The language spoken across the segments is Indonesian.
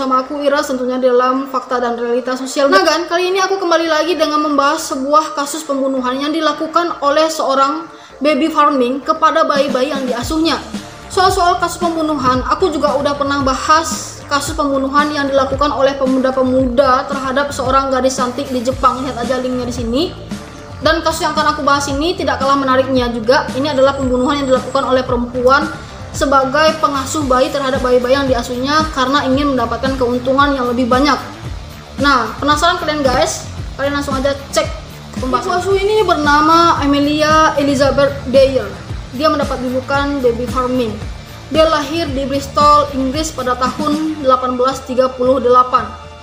bersama aku Ira, tentunya dalam fakta dan realitas sosial. Nah kan, kali ini aku kembali lagi dengan membahas sebuah kasus pembunuhan yang dilakukan oleh seorang baby farming kepada bayi-bayi yang diasuhnya. Soal kasus pembunuhan, aku juga udah pernah bahas kasus pembunuhan yang dilakukan oleh pemuda-pemuda terhadap seorang gadis cantik di Jepang. Lihat aja linknya di sini. Dan kasus yang akan aku bahas ini tidak kalah menariknya juga. Ini adalah pembunuhan yang dilakukan oleh perempuan sebagai pengasuh bayi terhadap bayi-bayi yang diasuhnya karena ingin mendapatkan keuntungan yang lebih banyak. Nah, penasaran kalian guys? Kalian langsung aja cek pembahasan. Pengasuh ini bernama Amelia Elizabeth Dyer. Dia mendapat julukan baby farming. Dia lahir di Bristol, Inggris pada tahun 1838.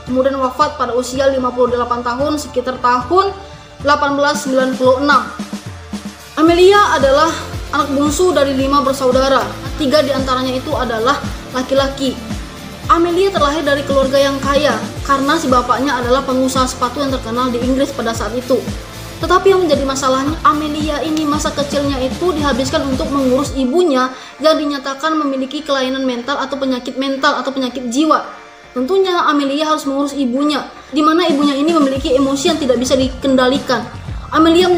Kemudian wafat pada usia 58 tahun sekitar tahun 1896. Amelia adalah anak bungsu dari 5 bersaudara. 3 diantaranya itu adalah laki-laki. Amelia terlahir dari keluarga yang kaya karena si bapaknya adalah pengusaha sepatu yang terkenal di Inggris pada saat itu. Tetapi yang menjadi masalahnya, Amelia ini masa kecilnya itu dihabiskan untuk mengurus ibunya yang dinyatakan memiliki kelainan mental atau penyakit jiwa. Tentunya Amelia harus mengurus ibunya, di mana ibunya ini memiliki emosi yang tidak bisa dikendalikan. Amelia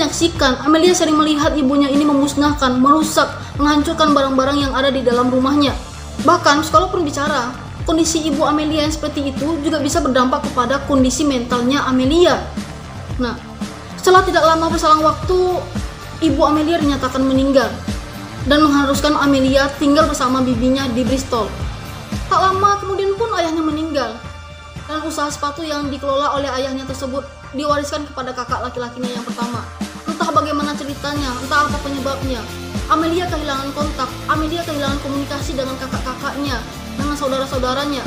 sering melihat ibunya ini memusnahkan, merusak, menghancurkan barang-barang yang ada di dalam rumahnya. Bahkan, sekalipun bicara, kondisi ibu Amelia yang seperti itu juga bisa berdampak kepada kondisi mentalnya Amelia. Nah, setelah tidak lama berselang waktu, ibu Amelia dinyatakan meninggal dan mengharuskan Amelia tinggal bersama bibinya di Bristol. Tak lama kemudian pun ayahnya meninggal. Dan usaha sepatu yang dikelola oleh ayahnya tersebut diwariskan kepada kakak laki-lakinya yang pertama. Entah bagaimana ceritanya, entah apa penyebabnya, Amelia kehilangan kontak, Amelia kehilangan komunikasi dengan kakak-kakaknya, dengan saudara-saudaranya.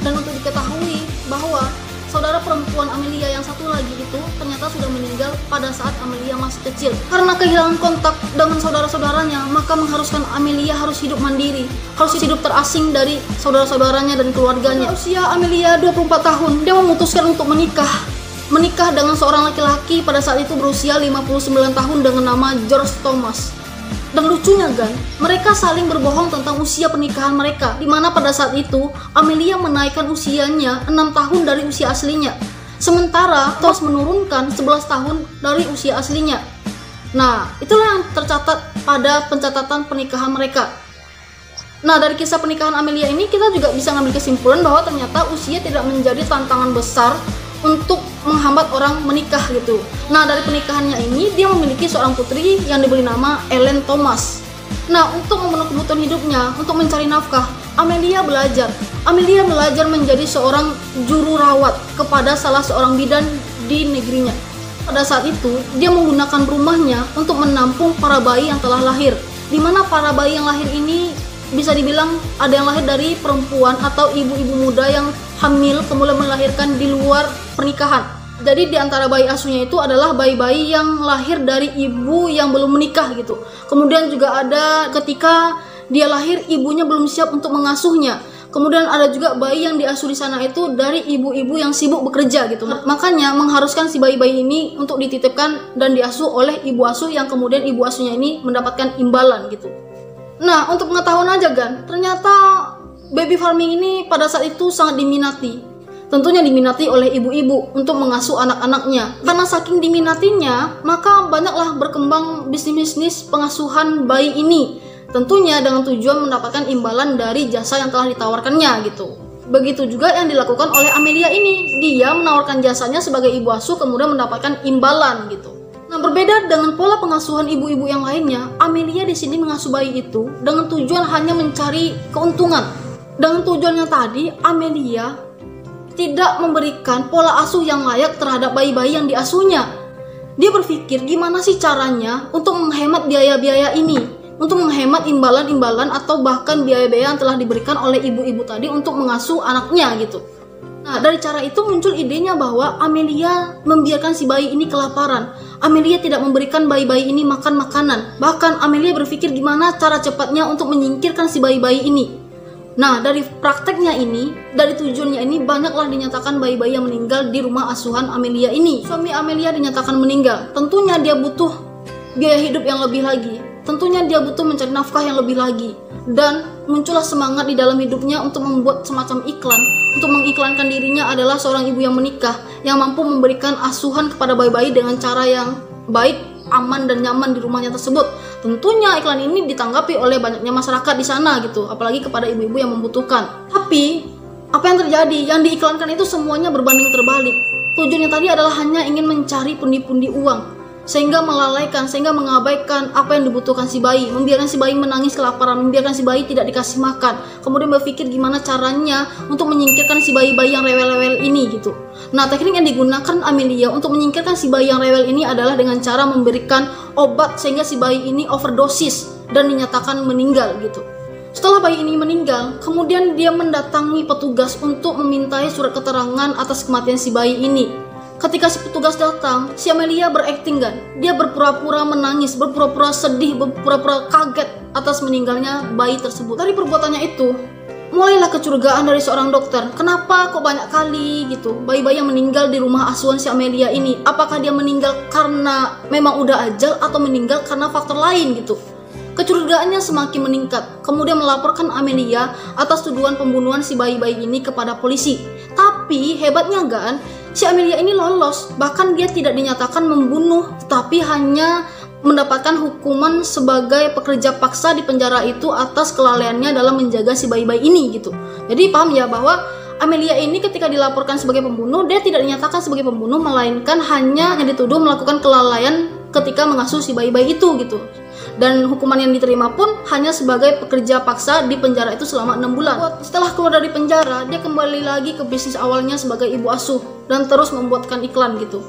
Dan untuk diketahui bahwa saudara perempuan Amelia yang satu lagi itu ternyata sudah meninggal pada saat Amelia masih kecil. Karena kehilangan kontak dengan saudara-saudaranya, maka mengharuskan Amelia harus hidup mandiri, harus hidup terasing dari saudara-saudaranya dan keluarganya. Usia Amelia 24 tahun, dia memutuskan untuk menikah dengan seorang laki-laki pada saat itu berusia 59 tahun dengan nama George Thomas. Dan lucunya kan, mereka saling berbohong tentang usia pernikahan mereka, di mana pada saat itu Amelia menaikkan usianya 6 tahun dari usia aslinya, sementara Thomas menurunkan 11 tahun dari usia aslinya. Nah, itulah yang tercatat pada pencatatan pernikahan mereka. Nah, dari kisah pernikahan Amelia ini kita juga bisa ngambil kesimpulan bahwa ternyata usia tidak menjadi tantangan besar untuk menghambat orang menikah gitu. Nah, dari pernikahannya ini dia memiliki seorang putri yang diberi nama Ellen Thomas. Nah, untuk memenuhi kebutuhan hidupnya, untuk mencari nafkah, Amelia belajar menjadi seorang juru rawat kepada salah seorang bidan di negerinya. Pada saat itu, dia menggunakan rumahnya untuk menampung para bayi yang telah lahir. Di mana para bayi yang lahir ini bisa dibilang ada yang lahir dari perempuan atau ibu-ibu muda yang hamil kemudian melahirkan di luar pernikahan. Jadi di antara bayi asuhnya itu adalah bayi-bayi yang lahir dari ibu yang belum menikah gitu. Kemudian juga ada ketika dia lahir ibunya belum siap untuk mengasuhnya. Kemudian ada juga bayi yang diasuh di sana itu dari ibu-ibu yang sibuk bekerja gitu. Makanya mengharuskan si bayi-bayi ini untuk dititipkan dan diasuh oleh ibu asuh yang kemudian ibu asuhnya ini mendapatkan imbalan gitu. Nah, untuk pengetahuan aja kan, ternyata baby farming ini pada saat itu sangat diminati. Tentunya diminati oleh ibu-ibu untuk mengasuh anak-anaknya. Karena saking diminatinya, maka banyaklah berkembang bisnis-bisnis pengasuhan bayi ini. Tentunya dengan tujuan mendapatkan imbalan dari jasa yang telah ditawarkannya gitu. Begitu juga yang dilakukan oleh Amelia ini. Dia menawarkan jasanya sebagai ibu asuh kemudian mendapatkan imbalan gitu. Nah, berbeda dengan pola pengasuhan ibu-ibu yang lainnya, Amelia di sini mengasuh bayi itu dengan tujuan hanya mencari keuntungan. Dengan tujuannya tadi, Amelia tidak memberikan pola asuh yang layak terhadap bayi-bayi yang diasuhnya. Dia berpikir gimana sih caranya untuk menghemat biaya-biaya ini, untuk menghemat imbalan-imbalan atau bahkan biaya-biaya yang telah diberikan oleh ibu-ibu tadi untuk mengasuh anaknya gitu. Nah, dari cara itu muncul idenya bahwa Amelia membiarkan si bayi ini kelaparan. Amelia tidak memberikan bayi-bayi ini makan makanan. Bahkan Amelia berpikir gimana cara cepatnya untuk menyingkirkan si bayi-bayi ini. Nah, dari prakteknya ini, dari tujuannya ini, banyaklah dinyatakan bayi-bayi yang meninggal di rumah asuhan Amelia ini. Suami Amelia dinyatakan meninggal. Tentunya dia butuh biaya hidup yang lebih lagi. Tentunya dia butuh mencari nafkah yang lebih lagi. Dan muncullah semangat di dalam hidupnya untuk membuat semacam iklan untuk mengiklankan dirinya adalah seorang ibu yang menikah yang mampu memberikan asuhan kepada bayi-bayi dengan cara yang baik, aman dan nyaman di rumahnya tersebut. Tentunya iklan ini ditanggapi oleh banyaknya masyarakat di sana gitu, apalagi kepada ibu-ibu yang membutuhkan. Tapi apa yang terjadi? Yang diiklankan itu semuanya berbanding terbalik. Tujuannya tadi adalah hanya ingin mencari pundi-pundi uang, sehingga melalaikan, sehingga mengabaikan apa yang dibutuhkan si bayi, membiarkan si bayi menangis kelaparan, membiarkan si bayi tidak dikasih makan, kemudian berpikir gimana caranya untuk menyingkirkan si bayi-bayi yang rewel-rewel ini gitu. Nah, teknik yang digunakan Amelia untuk menyingkirkan si bayi yang rewel ini adalah dengan cara memberikan obat sehingga si bayi ini overdosis dan dinyatakan meninggal gitu. Setelah bayi ini meninggal, kemudian dia mendatangi petugas untuk memintai surat keterangan atas kematian si bayi ini. Ketika si petugas datang, si Amelia berakting kan. Dia berpura-pura menangis, berpura-pura sedih, berpura-pura kaget atas meninggalnya bayi tersebut. Dari perbuatannya itu, mulailah kecurigaan dari seorang dokter. Kenapa kok banyak kali gitu bayi-bayi yang meninggal di rumah asuhan si Amelia ini? Apakah dia meninggal karena memang udah ajal atau meninggal karena faktor lain gitu? Kecurigaannya semakin meningkat, kemudian melaporkan Amelia atas tuduhan pembunuhan si bayi-bayi ini kepada polisi. Tapi hebatnya kan, si Amelia ini lolos, bahkan dia tidak dinyatakan membunuh, tetapi hanya mendapatkan hukuman sebagai pekerja paksa di penjara itu atas kelalaiannya dalam menjaga si bayi-bayi ini gitu. Jadi paham ya bahwa Amelia ini ketika dilaporkan sebagai pembunuh, dia tidak dinyatakan sebagai pembunuh, melainkan hanya dituduh melakukan kelalaian ketika mengasuh si bayi-bayi itu gitu. Dan hukuman yang diterima pun hanya sebagai pekerja paksa di penjara itu selama 6 bulan. Setelah keluar dari penjara, dia kembali lagi ke bisnis awalnya sebagai ibu asuh dan terus membuatkan iklan gitu.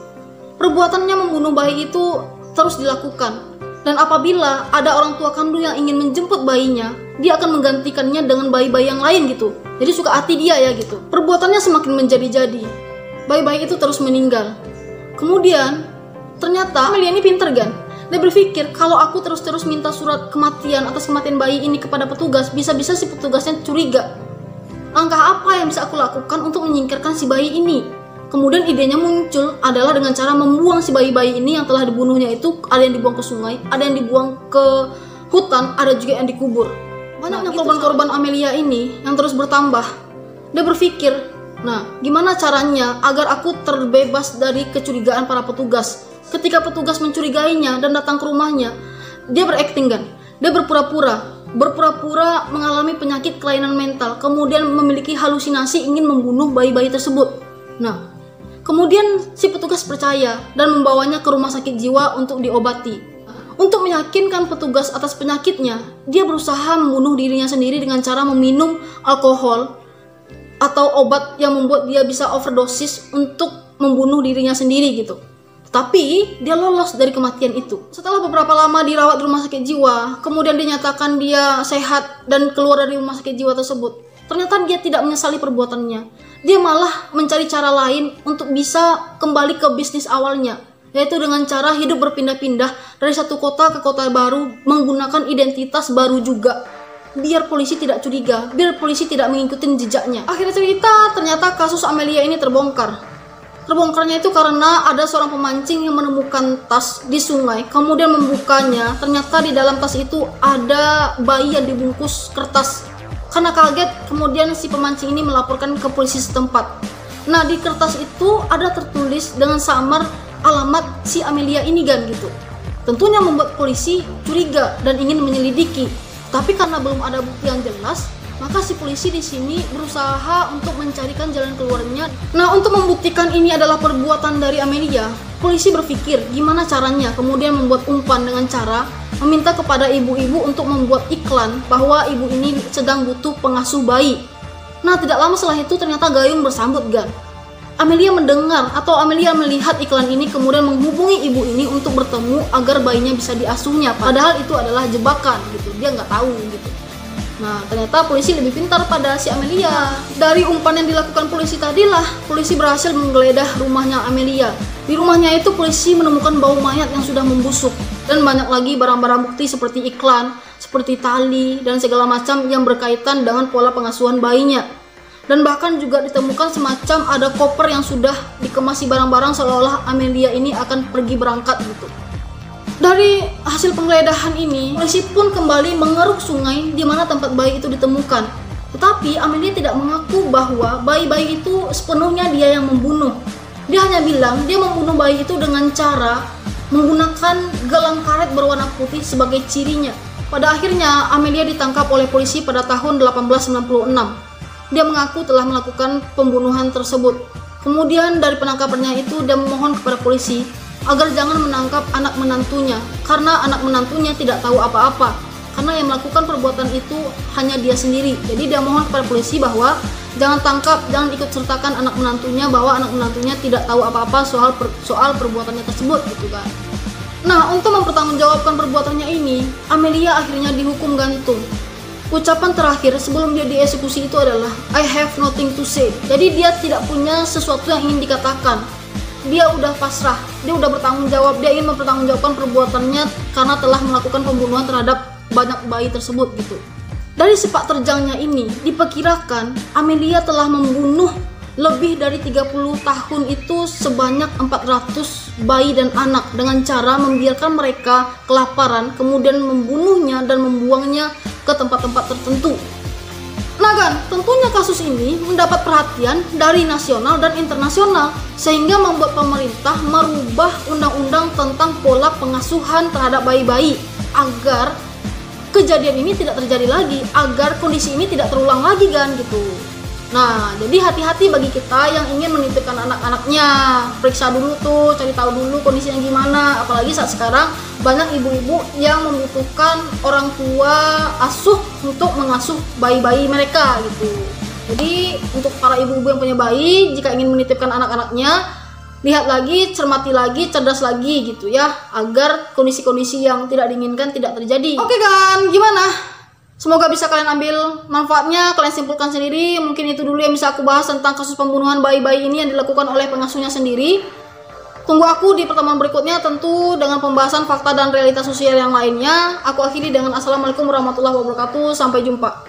Perbuatannya membunuh bayi itu terus dilakukan. Dan apabila ada orang tua kandung yang ingin menjemput bayinya, dia akan menggantikannya dengan bayi-bayi yang lain gitu. Jadi suka hati dia ya gitu. Perbuatannya semakin menjadi-jadi. Bayi-bayi itu terus meninggal. Kemudian ternyata Amelia ini pinter kan. Dia berpikir kalau aku terus-terus minta surat kematian atas kematian bayi ini kepada petugas, bisa-bisa si petugasnya curiga. Langkah apa yang bisa aku lakukan untuk menyingkirkan si bayi ini? Kemudian idenya muncul adalah dengan cara membuang si bayi-bayi ini yang telah dibunuhnya itu. Ada yang dibuang ke sungai, ada yang dibuang ke hutan, ada juga yang dikubur. Banyaknya korban-korban Amelia ini yang terus bertambah. Dia berpikir, nah gimana caranya agar aku terbebas dari kecurigaan para petugas? Ketika petugas mencurigainya dan datang ke rumahnya, dia berakting kan. Dia berpura-pura mengalami penyakit kelainan mental, kemudian memiliki halusinasi ingin membunuh bayi-bayi tersebut. Nah, kemudian si petugas percaya dan membawanya ke rumah sakit jiwa untuk diobati. Untuk meyakinkan petugas atas penyakitnya, dia berusaha membunuh dirinya sendiri dengan cara meminum alkohol atau obat yang membuat dia bisa overdosis untuk membunuh dirinya sendiri gitu. Tapi dia lolos dari kematian itu. Setelah beberapa lama dirawat di rumah sakit jiwa, kemudian dinyatakan dia sehat dan keluar dari rumah sakit jiwa tersebut. Ternyata dia tidak menyesali perbuatannya. Dia malah mencari cara lain untuk bisa kembali ke bisnis awalnya, yaitu dengan cara hidup berpindah-pindah dari satu kota ke kota baru menggunakan identitas baru juga. Biar polisi tidak curiga, biar polisi tidak mengikuti jejaknya. Akhirnya cerita, ternyata kasus Amelia ini terbongkar. Terbongkarnya itu karena ada seorang pemancing yang menemukan tas di sungai, kemudian membukanya. Ternyata di dalam tas itu ada bayi yang dibungkus kertas. Karena kaget, kemudian si pemancing ini melaporkan ke polisi setempat. Nah, di kertas itu ada tertulis dengan samar alamat si Amelia ini kan gitu. Tentunya membuat polisi curiga dan ingin menyelidiki. Tapi karena belum ada bukti yang jelas, maka si polisi di sini berusaha untuk mencarikan jalan keluarnya. Nah, untuk membuktikan ini adalah perbuatan dari Amelia, polisi berpikir gimana caranya, kemudian membuat umpan dengan cara meminta kepada ibu-ibu untuk membuat iklan bahwa ibu ini sedang butuh pengasuh bayi. Nah, tidak lama setelah itu ternyata gayung bersambut kan. Amelia mendengar atau Amelia melihat iklan ini, kemudian menghubungi ibu ini untuk bertemu agar bayinya bisa diasuhnya. Padahal itu adalah jebakan gitu, dia nggak tahu gitu. Nah, ternyata polisi lebih pintar pada si Amelia. Dari umpan yang dilakukan polisi tadilah, polisi berhasil menggeledah rumahnya Amelia. Di rumahnya itu polisi menemukan bau mayat yang sudah membusuk. Dan banyak lagi barang-barang bukti seperti iklan, seperti tali, dan segala macam yang berkaitan dengan pola pengasuhan bayinya. Dan bahkan juga ditemukan semacam ada koper yang sudah dikemasi barang-barang seolah-olah Amelia ini akan pergi berangkat gitu. Dari hasil penggeledahan ini, polisi pun kembali mengeruk sungai di mana tempat bayi itu ditemukan. Tetapi Amelia tidak mengaku bahwa bayi-bayi itu sepenuhnya dia yang membunuh. Dia hanya bilang dia membunuh bayi itu dengan cara menggunakan gelang karet berwarna putih sebagai cirinya. Pada akhirnya Amelia ditangkap oleh polisi pada tahun 1896. Dia mengaku telah melakukan pembunuhan tersebut. Kemudian dari penangkapannya itu dia memohon kepada polisi agar jangan menangkap anak menantunya, karena anak menantunya tidak tahu apa-apa, karena yang melakukan perbuatan itu hanya dia sendiri. Jadi dia mohon kepada polisi bahwa jangan tangkap, jangan ikut sertakan anak menantunya, bahwa anak menantunya tidak tahu apa-apa soal perbuatannya tersebut gitu kan. Nah, untuk mempertanggungjawabkan perbuatannya ini, Amelia akhirnya dihukum gantung. Ucapan terakhir sebelum dia dieksekusi itu adalah I have nothing to say. Jadi dia tidak punya sesuatu yang ingin dikatakan. Dia udah pasrah, dia udah bertanggung jawab, dia ingin mempertanggungjawabkan perbuatannya karena telah melakukan pembunuhan terhadap banyak bayi tersebut gitu. Dari sepak terjangnya ini diperkirakan Amelia telah membunuh lebih dari 30 tahun itu sebanyak 400 bayi dan anak dengan cara membiarkan mereka kelaparan, kemudian membunuhnya dan membuangnya ke tempat-tempat tertentu. Nah kan, tentunya kasus ini mendapat perhatian dari nasional dan internasional, sehingga membuat pemerintah merubah undang-undang tentang pola pengasuhan terhadap bayi-bayi agar kejadian ini tidak terjadi lagi, agar kondisi ini tidak terulang lagi kan gitu. Nah, jadi hati-hati bagi kita yang ingin menitipkan anak-anaknya. Periksa dulu tuh, cari tahu dulu kondisinya gimana. Apalagi saat sekarang banyak ibu-ibu yang membutuhkan orang tua asuh untuk mengasuh bayi-bayi mereka gitu. Jadi untuk para ibu-ibu yang punya bayi, jika ingin menitipkan anak-anaknya, lihat lagi, cermati lagi, cerdas lagi gitu ya, agar kondisi-kondisi yang tidak diinginkan tidak terjadi. Oke kan, gimana? Semoga bisa kalian ambil manfaatnya, kalian simpulkan sendiri. Mungkin itu dulu yang bisa aku bahas tentang kasus pembunuhan bayi-bayi ini yang dilakukan oleh pengasuhnya sendiri. Tunggu aku di pertemuan berikutnya, tentu dengan pembahasan fakta dan realitas sosial yang lainnya. Aku akhiri dengan Assalamualaikum warahmatullahi wabarakatuh. Sampai jumpa.